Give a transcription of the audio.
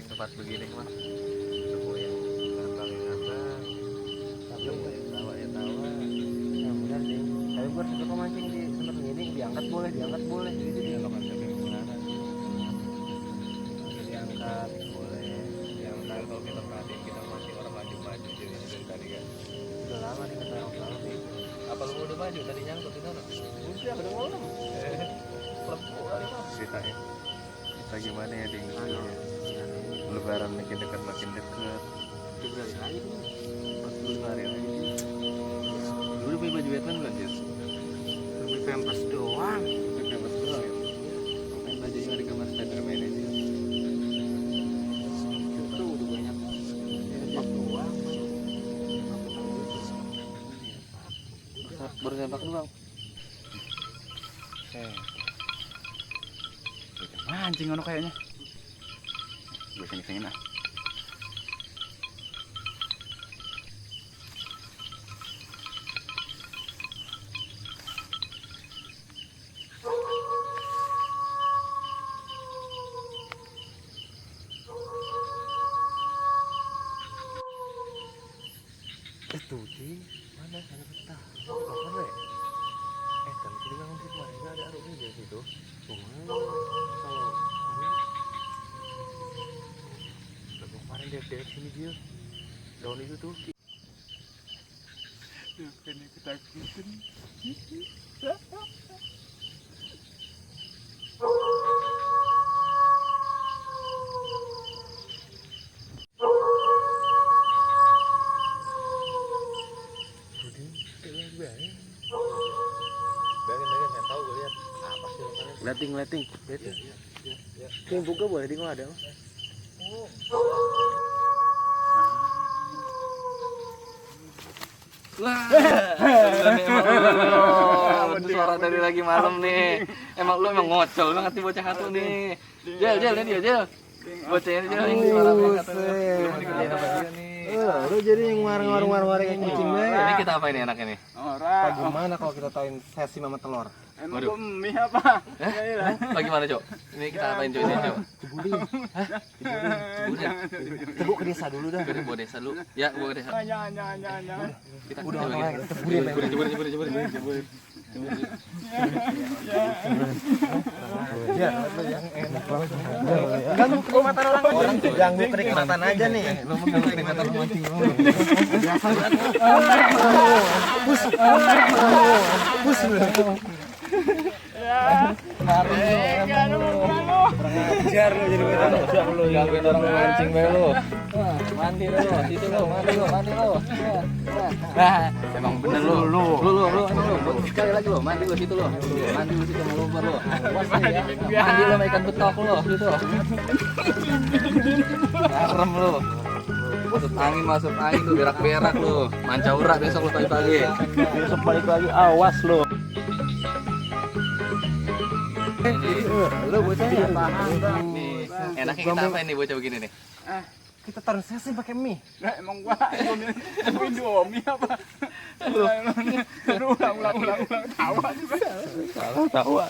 Tempat begini mah seru ya, ngambang tawa ya tawa. Ya benar sih, tapi gue suka mancing di tempat begini, diangkat boleh jadi dia nggak mancing di gimana, diangkat boleh, diangkat. Kalau kita perhatiin kita mancing orang maju-maju jadi dari tadi kan Udah lama nih kita orang tahu sih. apa lu udah maju tadi nyangkut di sana Udah malam lepu kali mas ceritanya. Kita gimana ya ding, lebaran makin dekat berani lagi tuh. 45 hari lagi dulu punya baju Batman bukan Jess? Beli pampers doang. Pakai mas doang ya? Main bajunya ada gambar Spiderman aja Itu udah banyak sepak doang. baru sempak doang. Mancing ono kayaknya. Gue sini lah. Itu di mana sana betah? Bakar deh. Tapi kita bangun di kemarin nggak ada aruknya di situ. Cuman kalau kemarin dia sini dia daun itu tuh. Kena ketakutan. Biarin saya tahu gue lihat apa sih lokalnya. Lighting. Ini buka boleh di ada. Wah, suara dari lagi malam nih. Emang lu emang ngocol banget nih bocah satu nih. Jel ini dia Jel. Bocahnya Jel ini suaranya nih. Lu jadi yang warung-warung kucing deh. Ini kita apa ini enaknya nih? Bagaimana kalau kita tahuin sesi mama telur? Waduh. Mie apa? Bagaimana, Cok? Ini kita apain, Cok? Ini, Cok? Cebulin. Hah? Cebulin. Kita bawa ke desa dulu dah. Kita bawa desa dulu. Ya, bawa ke desa. Jangan. Kita Udah coba orang gitu. cebulin. Ya, yang enak banget. Ganggu kenikmatan orang tuh. Ganggu kenikmatan aja nih. Lu mau ganggu kenikmatan mancing lu. Biasa banget. Pus. Ajar lu jadi ajar lu. Gangguin orang mancing be lu. Mandi lu, situ lu, mandi lu. Nah, emang bener lu. Lu. Sekali lagi lu, mandi lu situ lu. Mandi lu situ mau luber lu. Mandi lu sama ikan betok lu situ. Garam lu. Masuk angin tuh berak-berak lu. Mancaura besok lu pagi-pagi. Besok balik lagi, awas lu. Lu bocah ya paham Nih, enaknya kita apa ini bocah begini nih? kita taruh sesi pakai mie. Nah, emang gua Indomie apa? Ulang tawa juga. Salah tahu.